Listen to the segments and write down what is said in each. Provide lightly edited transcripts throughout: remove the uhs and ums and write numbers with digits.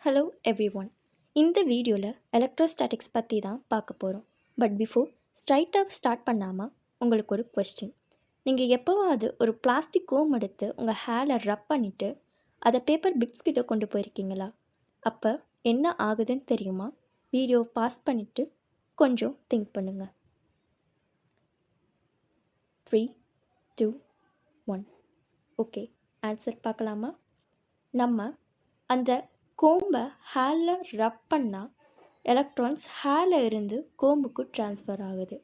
Hello everyone. இந்த வீடியோவில் electrostatics பற்றி தான் பார்க்க போகிறோம். பட் பிஃபோர் ஸ்ட்ரைட்டாக ஸ்டார்ட் பண்ணாமல் உங்களுக்கு ஒரு கொஸ்டின். நீங்கள் எப்போவாவது ஒரு பிளாஸ்டிக் கோம் எடுத்து உங்கள் ஹேரில் ரப் பண்ணிவிட்டு அதை பேப்பர் பிக்ஸ் கிட்ட கொண்டு போயிருக்கீங்களா? அப்போ என்ன ஆகுதுன்னு தெரியுமா? வீடியோ பாஸ் பண்ணிவிட்டு கொஞ்சம் திங்க் பண்ணுங்கள். 3, 2, 1. ஓகே, ஆன்சர் பார்க்கலாமா? நம்ம அந்த கோம்பை ஹேரில் ரப் பண்ணால் எலக்ட்ரான்ஸ் ஹேரில் இருந்து கோம்புக்கு ட்ரான்ஸ்ஃபர் ஆகுது.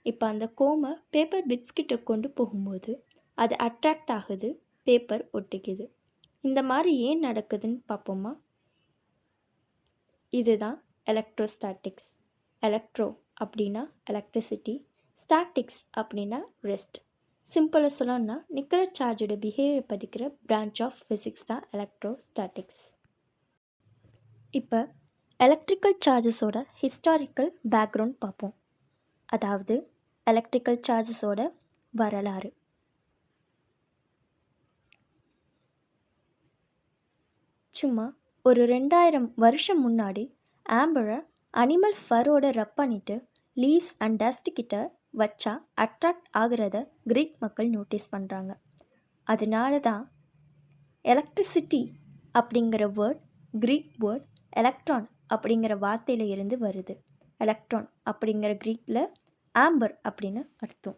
இப்போ அந்த கோம்பை பேப்பர் பிட்ஸ் கிட்ட கொண்டு போகும்போது அது அட்ராக்ட் ஆகுது, பேப்பர் ஒட்டிக்குது. இந்த மாதிரி ஏன் நடக்குதுன்னு பார்ப்போமா? இதுதான் எலக்ட்ரோஸ்டாட்டிக்ஸ். எலக்ட்ரோ அப்படின்னா எலக்ட்ரிசிட்டி, ஸ்டாட்டிக்ஸ் அப்படின்னா ரெஸ்ட். சிம்பிளாக சொல்லணும்னா நிற்கிற சார்ஜோட பிஹேவியர் படிக்கிற பிரான்ச் ஆஃப் ஃபிசிக்ஸ் தான் எலக்ட்ரோஸ்டாட்டிக்ஸ். இப்போ எலக்ட்ரிக்கல் சார்ஜஸோட ஹிஸ்டாரிக்கல் பேக்ரவுண்ட் பார்ப்போம். அதாவது எலக்ட்ரிக்கல் சார்ஜஸோட வரலாறு. சும்மா ஒரு 2000 வருஷம் முன்னாடி ஆம்பரை அனிமல் ஃபரோட ரப் பண்ணிட்டு லீவ்ஸ் அண்ட் டஸ்ட் கிட்ட வச்சா அட்ராக்ட் ஆகிறத கிரீக் மக்கள் நோட்டீஸ் பண்ணுறாங்க. அதனால தான் எலக்ட்ரிசிட்டி அப்படிங்கிற வேர்ட் கிரீக் வேர்ட் எலக்ட்ரான் அப்படிங்கிற வார்த்தையில் இருந்து வருது. எலக்ட்ரான் அப்படிங்கிற கிரீக்கில் ஆம்பர் அப்படின்னு அர்த்தம்.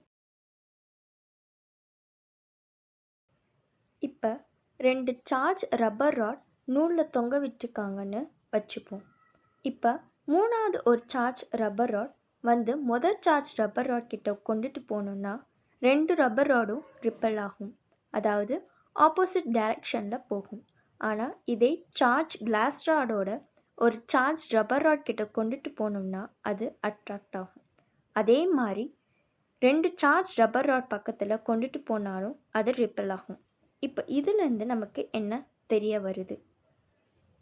இப்போ 2 சார்ஜ் ரப்பர் ராட் நூலில் தொங்க விட்டுருக்காங்கன்னு வச்சுப்போம். இப்போ 3வது ஒரு சார்ஜ் ரப்பர் ராட் வந்து முதல் சார்ஜ் ரப்பர் ராட் கிட்ட கொண்டுட்டு போகணுன்னா 2 ரப்பர் ராடும் ரிப்பல் ஆகும், அதாவது ஆப்போசிட் டைரக்ஷனில் போகும். ஆனால் இதே சார்ஜ் கிளாஸ் ராடோட ஒரு சார்ஜ் ரப்பர் ராட் கிட்ட கொண்டுட்டு போனோம்னா அது அட்ராக்ட் ஆகும். அதே மாதிரி 2 சார்ஜ் ரப்பர் ராட் பக்கத்தில் கொண்டுட்டு போனாலும் அது ரிப்பல் ஆகும். இப்போ இதுலேருந்து நமக்கு என்ன தெரிய வருது?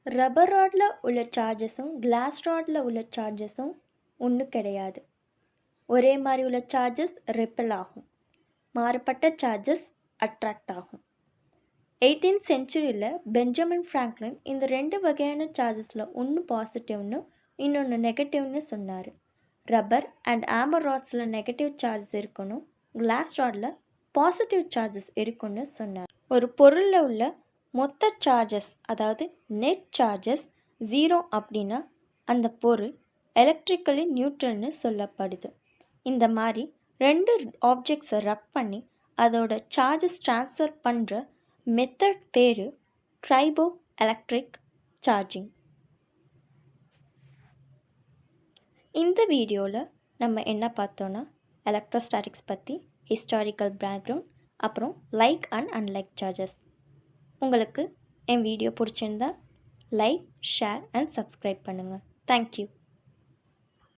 ரப்பர் ராடில் உள்ள சார்ஜஸும் கிளாஸ் ராடில் உள்ள சார்ஜஸும் ஒன்றும் கிடையாது. ஒரே மாதிரி உள்ள சார்ஜஸ் ரிப்பல் ஆகும், மாறுபட்ட சார்ஜஸ் அட்ராக்ட் ஆகும். 18th சென்ச்சுரியில் பெஞ்சமின் ஃப்ராங்க்லின் இந்த 2 வகையான சார்ஜஸில் ஒன்று பாசிட்டிவ்னு இன்னொன்று நெகட்டிவ்னு சொன்னார். ரப்பர் அண்ட் ஆம்பர் ராட்ஸில் நெகட்டிவ் சார்ஜஸ் இருக்கணும், கிளாஸ் ராடில் பாசிட்டிவ் சார்ஜஸ் இருக்குன்னு சொன்னார். ஒரு பொருளில் உள்ள மொத்த சார்ஜஸ், அதாவது நெட் சார்ஜஸ் 0 அப்படின்னா அந்த பொருள் எலக்ட்ரிக்கலி நியூட்ரல்னு சொல்லப்படுது. இந்த மாதிரி 2 ஆப்ஜெக்ட்ஸை ரப் பண்ணி அதோட சார்ஜஸ் ட்ரான்ஸ்ஃபர் பண்ணுற மெத்தட் பேர் ட்ரைபோ எலக்ட்ரிக் சார்ஜிங். இந்த வீடியோவில் நம்ம என்ன பார்த்தோன்னா எலக்ட்ரோஸ்டாட்டிக்ஸ் பற்றி ஹிஸ்டாரிக்கல் பேக்ரவுண்ட், அப்புறம் லைக் அண்ட் அன்லைக் சார்ஜஸ். உங்களுக்கு என் வீடியோ பிடிச்சிருந்தா லைக், ஷேர் அண்ட் சப்ஸ்கிரைப் பண்ணுங்கள். தேங்க்யூ.